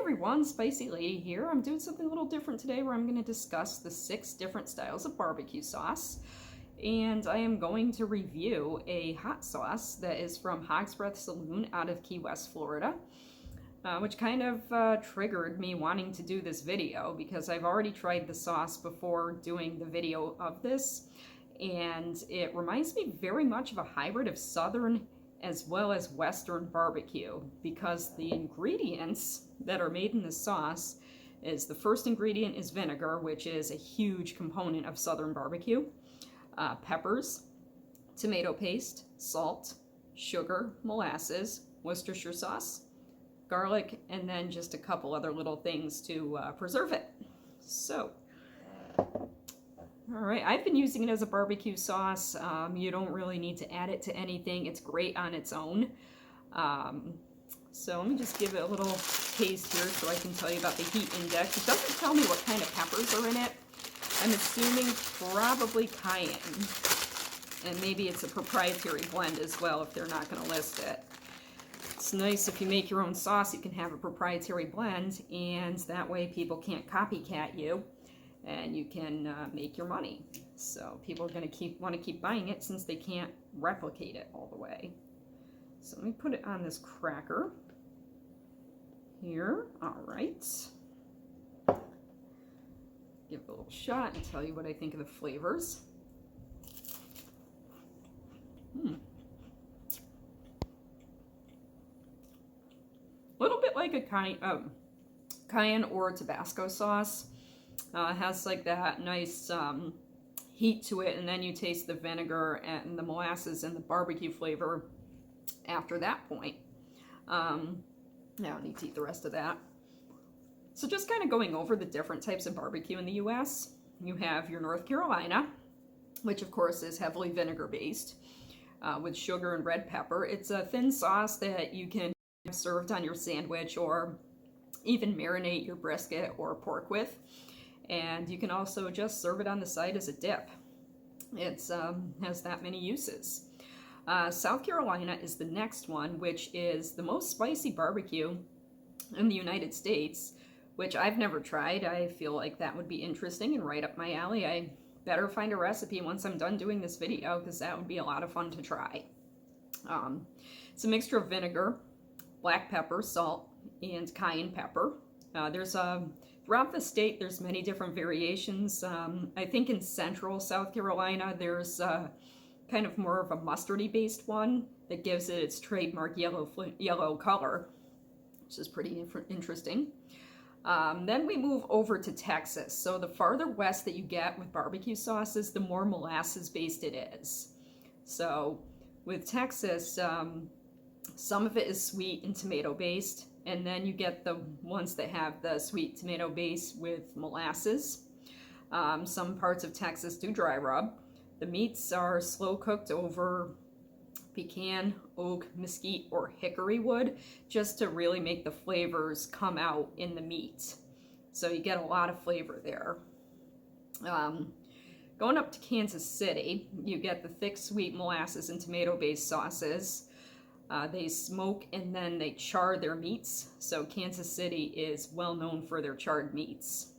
everyone, Spicy Lady here. I'm doing something a little different today where I'm going to discuss the 6 different styles of barbecue sauce. And I am going to review a hot sauce that is from Hog's Breath Saloon out of Key West, Florida. Which kind of triggered me wanting to do this video because I've already tried the sauce before doing the video of this. And it reminds me very much of a hybrid of Southern as well as Western barbecue, because the ingredients that are made in the sauce is, the first ingredient is vinegar, which is a huge component of Southern barbecue, peppers, tomato paste, salt, sugar, molasses, Worcestershire sauce, garlic, and then just a couple other little things to preserve it. So, all right, I've been using it as a barbecue sauce. You don't really need to add it to anything. It's great on its own. So let me just give it a little taste here so I can tell you about the heat index. It doesn't tell me what kind of peppers are in it. I'm assuming probably cayenne. And maybe it's a proprietary blend as well if they're not going to list it. It's nice if you make your own sauce, you can have a proprietary blend, and that way people can't copycat you. And you can make your money. So people are going to want to keep buying it since they can't replicate it all the way. So let me put it on this cracker here. All right. Give it a little shot and tell you what I think of the flavors. A little bit like a cayenne or Tabasco sauce. It has like that nice heat to it, and then you taste the vinegar and the molasses and the barbecue flavor after that point. I don't need to eat the rest of that. So just kind of going over the different types of barbecue in the US. You have your North Carolina, which of course is heavily vinegar based with sugar and red pepper. It's a thin sauce that you can have served on your sandwich or even marinate your brisket or pork with. And you can also just serve it on the side as a dip. It has that many uses. South Carolina is the next one, which is the most spicy barbecue in the United States, which I've never tried. I feel like that would be interesting and right up my alley. I better find a recipe once I'm done doing this video, because that would be a lot of fun to try. It's a mixture of vinegar, black pepper, salt, and cayenne pepper. Throughout the state, there's many different variations. I think in central South Carolina, there's kind of more of a mustardy-based one that gives it its trademark yellow color, which is pretty interesting. Then we move over to Texas. So the farther west that you get with barbecue sauces, the more molasses-based it is. So with Texas, some of it is sweet and tomato-based. And then you get the ones that have the sweet tomato base with molasses. Some parts of Texas do dry rub. The meats are slow cooked over pecan, oak, mesquite, or hickory wood, just to really make the flavors come out in the meat. So you get a lot of flavor there. Going up to Kansas City, you get the thick, sweet molasses and tomato-based sauces. They smoke and then they char their meats. So Kansas City is well known for their charred meats.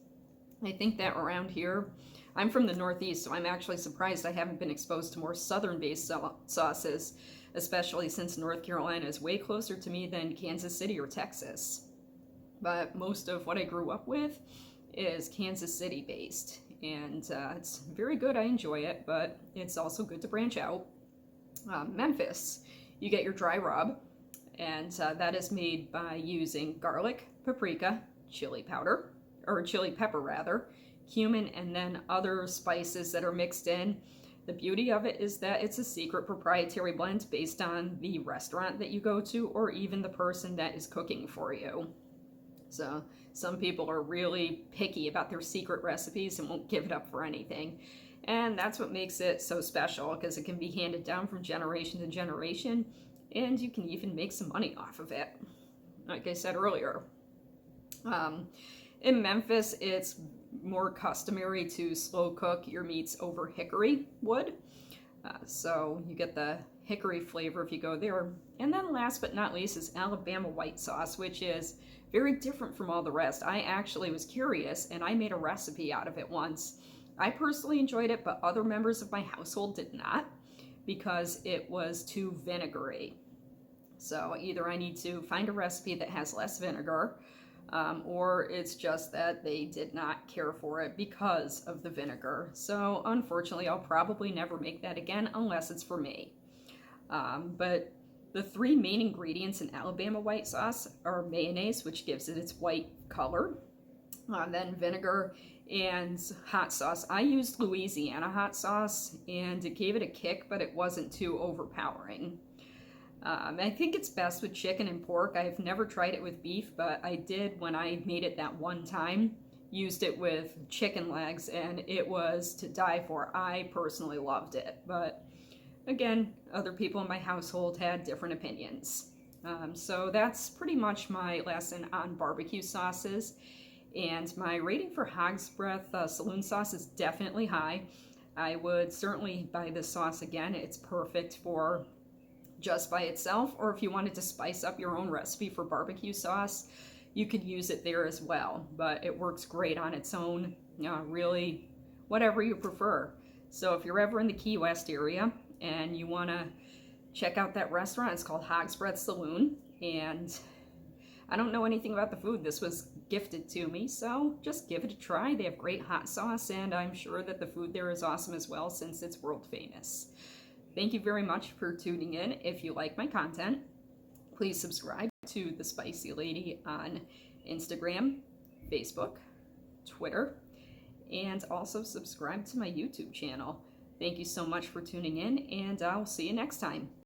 I think that around here, I'm from the Northeast, so I'm actually surprised I haven't been exposed to more Southern-based sauces, especially since North Carolina is way closer to me than Kansas City or Texas. But most of what I grew up with is Kansas City-based, and it's very good. I enjoy it, but it's also good to branch out. Memphis. You get your dry rub, and that is made by using garlic, paprika, chili powder, or chili pepper rather, cumin, and then other spices that are mixed in. The beauty of it is that it's a secret proprietary blend based on the restaurant that you go to or even the person that is cooking for you. So some people are really picky about their secret recipes and won't give it up for anything. And that's what makes it so special, because it can be handed down from generation to generation, and you can even make some money off of it, like I said earlier. In Memphis, it's more customary to slow cook your meats over hickory wood. So you get the hickory flavor if you go there. And then last but not least is Alabama white sauce, which is very different from all the rest. I actually was curious and I made a recipe out of it once. I personally enjoyed it, but other members of my household did not because it was too vinegary. So either I need to find a recipe that has less vinegar, or it's just that they did not care for it because of the vinegar. So unfortunately, I'll probably never make that again unless it's for me. But the three main ingredients in Alabama white sauce are mayonnaise, which gives it its white color, then vinegar and hot sauce. I used Louisiana hot sauce and it gave it a kick, but it wasn't too overpowering. I think it's best with chicken and pork. I've never tried it with beef, but I did when I made it that one time. Used it with chicken legs and it was to die for. I personally loved it, but again, other people in my household had different opinions. So that's pretty much my lesson on barbecue sauces. And my rating for Hog's Breath Saloon sauce is definitely high. I would certainly buy this sauce again. It's perfect for just by itself, or if you wanted to spice up your own recipe for barbecue sauce, you could use it there as well. But it works great on its own, really, whatever you prefer. So if you're ever in the Key West area and you want to check out that restaurant, it's called Hog's Breath Saloon, and I don't know anything about the food. This was gifted to me, so just give it a try. They have great hot sauce, and I'm sure that the food there is awesome as well since it's world famous. Thank you very much for tuning in. If you like my content, please subscribe to The Spicy Lady on Instagram, Facebook, Twitter, and also subscribe to my YouTube channel. Thank you so much for tuning in, and I'll see you next time.